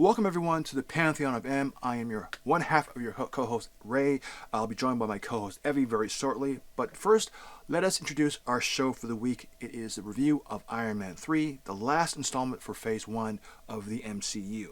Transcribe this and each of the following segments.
Welcome everyone to the Pantheon of M. I am your one half of your co-host Ray. I'll be joined by my co-host Evie very shortly. But first, let us introduce our show for the week. It is the review of Iron Man 3, the last installment for Phase 1 of the MCU.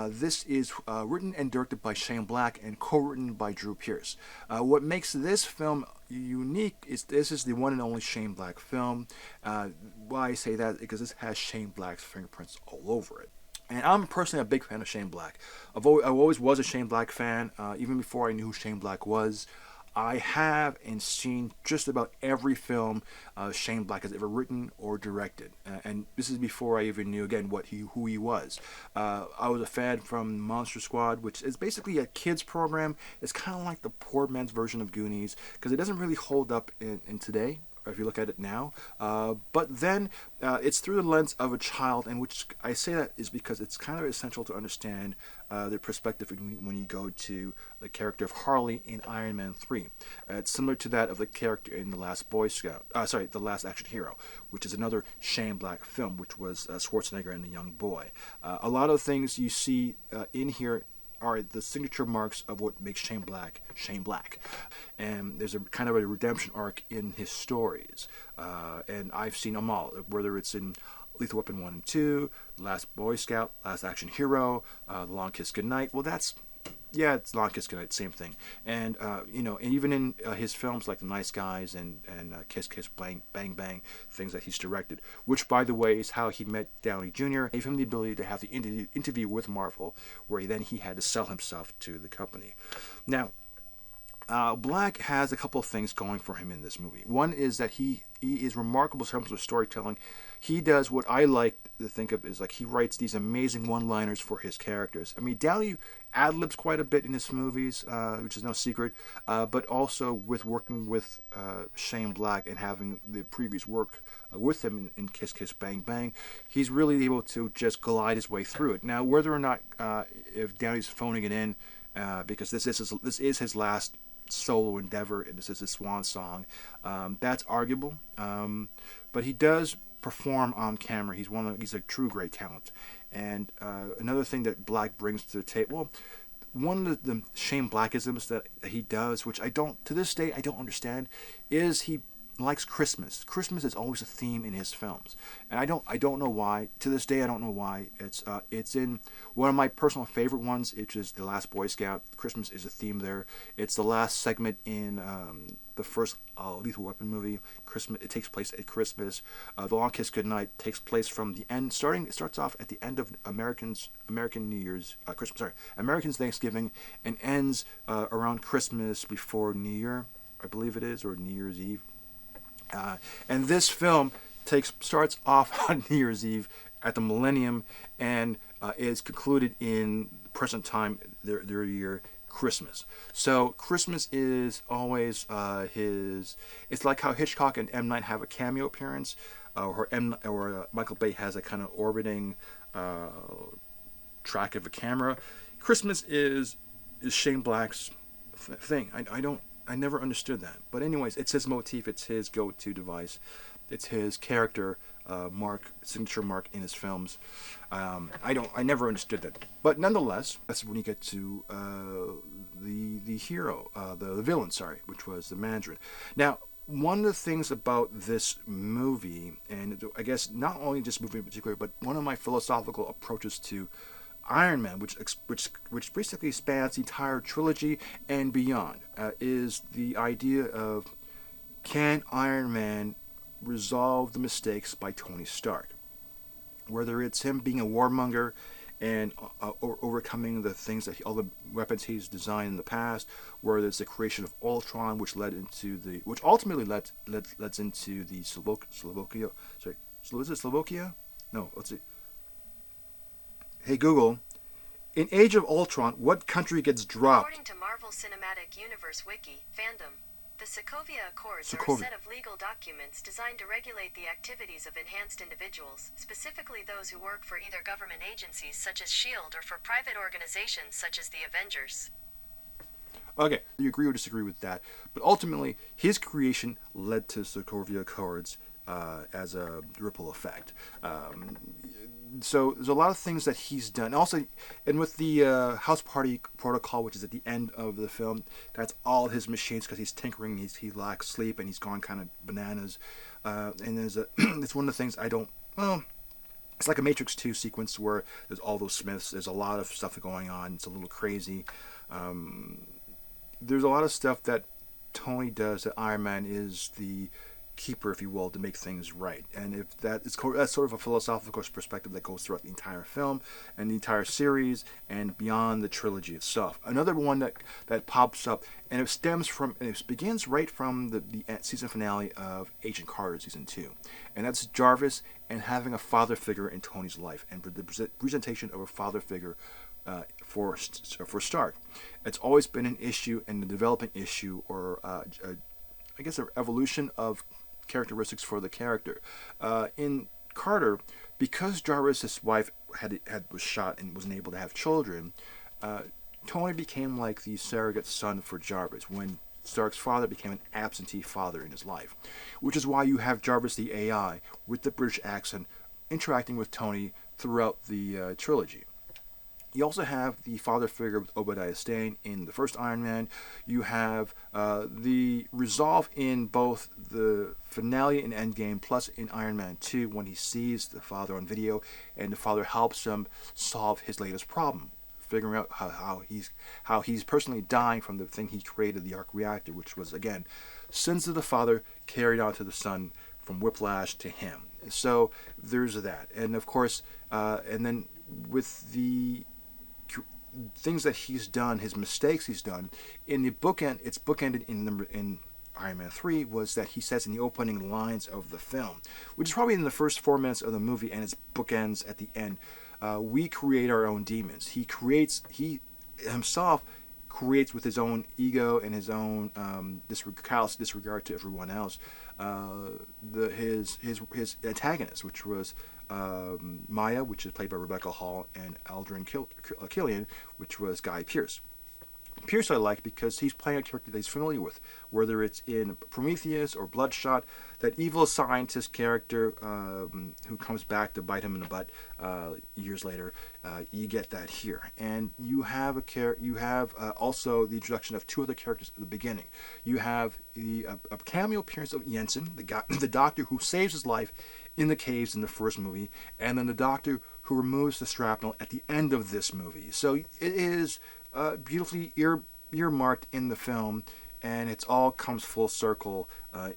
This is written and directed by Shane Black and co-written by Drew Pearce. What makes this film unique is this is the one and only Shane Black film. Why I say that? Because this has Shane Black's fingerprints all over it. And I'm personally a big fan of Shane Black. I always was a Shane Black fan, even before I knew who Shane Black was. I have and seen just about every film Shane Black has ever written or directed, and this is before I even knew again who he was. I was a fan from Monster Squad, which is basically a kids program. It's kind of like the poor man's version of Goonies because it doesn't really hold up in today, if you look at it now. But then it's through the lens of a child, and which I say that is because it's kind of essential to understand the perspective when you go to the character of Harley in Iron Man 3. It's similar to that of the character in The Last Boy Scout, The Last Action Hero, which is another Shane Black film, which was Schwarzenegger and the young boy. A lot of things you see in here are the signature marks of what makes Shane Black Shane Black. And there's a kind of a redemption arc in his stories. And I've seen them all, whether it's in Lethal Weapon 1 and 2, Last Boy Scout, Last Action Hero, The Long Kiss Goodnight. Well, it's Long Kiss Goodnight, same thing. And, and even in his films like The Nice Guys and Kiss Kiss Bang Bang Bang, things that he's directed, which, by the way, is how he met Downey Jr., gave him the ability to have the interview with Marvel, where he had to sell himself to the company. Now, Black has a couple of things going for him in this movie. One is that he is remarkable in terms of storytelling. He does what I like to think of as like he writes these amazing one-liners for his characters. I mean, Downey ad-libs quite a bit in his movies, which is no secret, but also with working with Shane Black and having the previous work with him in Kiss Kiss Bang Bang, he's really able to just glide his way through it. Now, whether or not if Downey's phoning it in, because this is his last solo endeavor and this is his swan song, that's arguable, but he does perform on camera. He's a true great talent. And another thing that Black brings to the table, one of the Shane Blackisms that he does, which to this day I don't understand, is he likes Christmas. Christmas is always a theme in his films, and I don't know why. To this day, I don't know why. It's in one of my personal favorite ones, which is The Last Boy Scout. Christmas is a theme there. It's the last segment in the first Lethal Weapon movie. Christmas. It takes place at Christmas. The Long Kiss Goodnight takes place from the end. It starts off at the end of American New Year's Americans Thanksgiving, and ends around Christmas before New Year, I believe it is, or New Year's Eve. And this film starts off on New Year's Eve at the millennium and is concluded in present time, their year, Christmas. So Christmas is always it's like how Hitchcock and M. Night have a cameo appearance, or Michael Bay has a kind of orbiting track of a camera. Christmas is Shane Black's thing. I never understood that. But anyways, it's his motif, it's his go-to device, it's his character signature mark in his films. I never understood that. But nonetheless, that's when you get to the hero, the villain, which was the Mandarin. Now, one of the things about this movie, and I guess not only this movie in particular, but one of my philosophical approaches to Iron Man, which basically spans the entire trilogy and beyond, is the idea of, can Iron Man resolve the mistakes by Tony Stark? Whether it's him being a warmonger and overcoming the things all the weapons he's designed in the past, whether it's the creation of Ultron, which ultimately led into the Slovakia. Sorry, is it Slovakia? No, let's see. Hey Google, in Age of Ultron, what country gets dropped? According to Marvel Cinematic Universe Wiki, fandom, the Sokovia Accords are a set of legal documents designed to regulate the activities of enhanced individuals, specifically those who work for either government agencies such as S.H.I.E.L.D. or for private organizations such as the Avengers. Okay, you agree or disagree with that, but ultimately, his creation led to Sokovia Accords as a ripple effect. So there's a lot of things that he's done. Also, and with the house party protocol, which is at the end of the film, that's all his machines because he's tinkering. He lacks sleep and he's gone kind of bananas. And there's a it's one of the things I don't. Well, it's like a Matrix 2 sequence where there's all those Smiths. There's a lot of stuff going on. It's a little crazy. Um, there's a lot of stuff that Tony does that Iron Man is the keeper, if you will, to make things right. And if that's sort of a philosophical perspective that goes throughout the entire film and the entire series and beyond the trilogy itself. Another one that pops up, and it stems from, and it begins right from the season finale of Agent Carter season 2, and that's Jarvis and having a father figure in Tony's life and the presentation of a father figure for Stark. It's always been an issue and a developing issue, or I guess an evolution of characteristics for the character. In Carter, because Jarvis' wife was shot and wasn't able to have children, Tony became like the surrogate son for Jarvis when Stark's father became an absentee father in his life, which is why you have Jarvis the AI with the British accent interacting with Tony throughout the trilogy. You also have the father figure with Obadiah Stane in the first Iron Man. You have the resolve in both the finale and Endgame, plus in Iron Man 2 when he sees the father on video and the father helps him solve his latest problem, figuring out how he's personally dying from the thing he created, the arc reactor, which was, again, sins of the father carried on to the son from Whiplash to him. So there's that. And of course, and then with the things that he's done, his mistakes he's done, in the bookend, it's bookended in Iron Man 3, was that he says in the opening lines of the film, which is probably in the first 4 minutes of the movie, and it's bookends at the end. We create our own demons. He himself creates with his own ego and his own callous disregard to everyone else, his antagonist, which was Maya, which is played by Rebecca Hall, and Aldrin Killian, which was Guy Pearce. Pierce I like because he's playing a character that he's familiar with, whether it's in Prometheus or Bloodshot, that evil scientist character who comes back to bite him in the butt years later. You get that here, and you have also the introduction of two other characters at the beginning. You have a cameo appearance of Jensen, the doctor who saves his life in the caves in the first movie, and then the doctor who removes the shrapnel at the end of this movie. So it is beautifully earmarked in the film, and it all comes full circle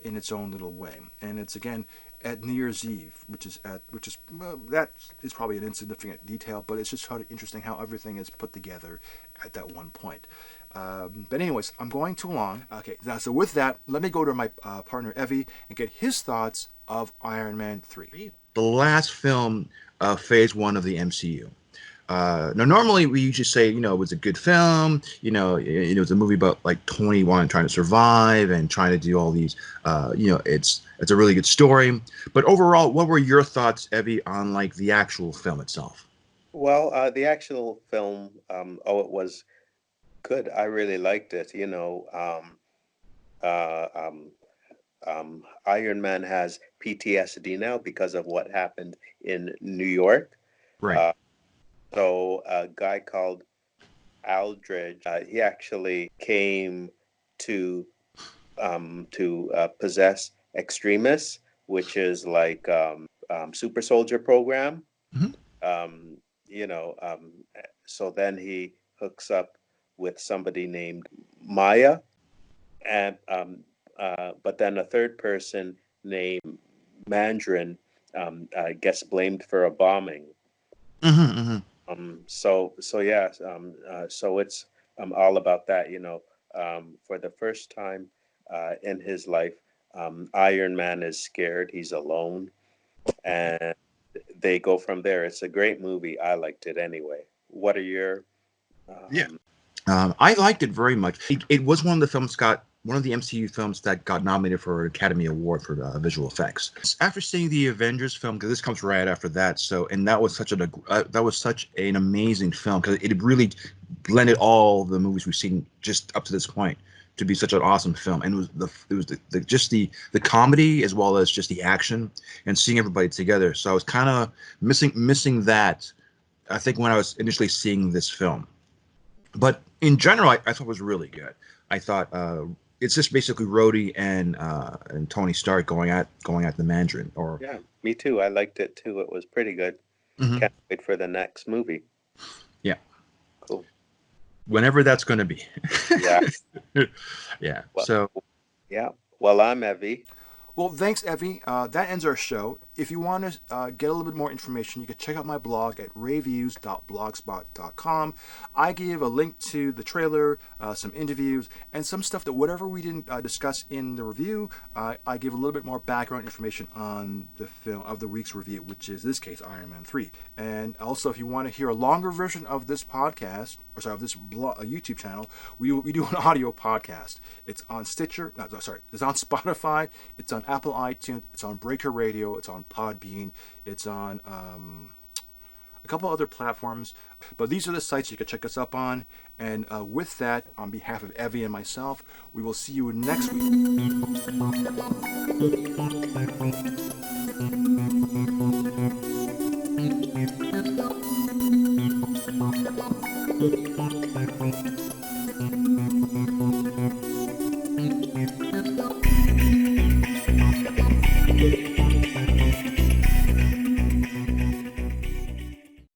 in its own little way. And it's again at New Year's Eve, which is that is probably an insignificant detail, but it's just sort of interesting how everything is put together at that one point. But anyways, I'm going too long. Okay, now so with that, let me go to my partner Evie and get his thoughts of Iron Man 3. The last film of Phase 1 of the MCU. Now, normally we usually say, it was a good film. It was a movie about like 21 trying to survive and trying to do all these. It's a really good story. But overall, what were your thoughts, Evie, on like the actual film itself? Well, the actual film, it was good. I really liked it. Uh, um, Iron Man has PTSD now because of what happened in New York. Right. So a guy called Aldridge, he actually came to possess extremists, which is like super soldier program. Mhm. Um, you know, um, so then he hooks up with somebody named Maya, and but then a third person named Mandarin gets blamed for a bombing. Mm-hmm. So yeah, so it's all about that, for the first time in his life, Iron Man is scared, he's alone, and they go from there. It's a great movie. I liked it anyway. What are your Yeah. um, I liked it very much. It was one of the MCU films that got nominated for an Academy Award for visual effects. After seeing the Avengers film, because this comes right after that, and that was such an amazing film because it really blended all the movies we've seen just up to this point to be such an awesome film, and it was just the comedy as well as just the action and seeing everybody together. So I was kind of missing that. I think when I was initially seeing this film, but in general, I thought it was really good. I thought it's just basically Rhodey and Tony Stark going at the Mandarin. Or Yeah, me too. I liked it too. It was pretty good. Mhm. Can't wait for the next movie. Yeah, Cool. whenever that's going to be. Yeah. Yeah. Well, So yeah. Well, I'm Evie. Well, thanks, Evie. That ends our show. If you want to get a little bit more information, you can check out my blog at rayviews.blogspot.com. I give a link to the trailer, some interviews, and some stuff that whatever we didn't discuss in the review, I give a little bit more background information on the film of the week's review, which is this case Iron Man 3. And also, if you want to hear a longer version of this podcast, or sorry, of this YouTube channel, we do an audio podcast. It's on Stitcher. No, sorry, it's on Spotify. It's on Apple iTunes. It's on Breaker Radio. It's on Podbean. It's on a couple other platforms. But these are the sites you can check us up on. And with that, on behalf of Evie and myself, we will see you next week.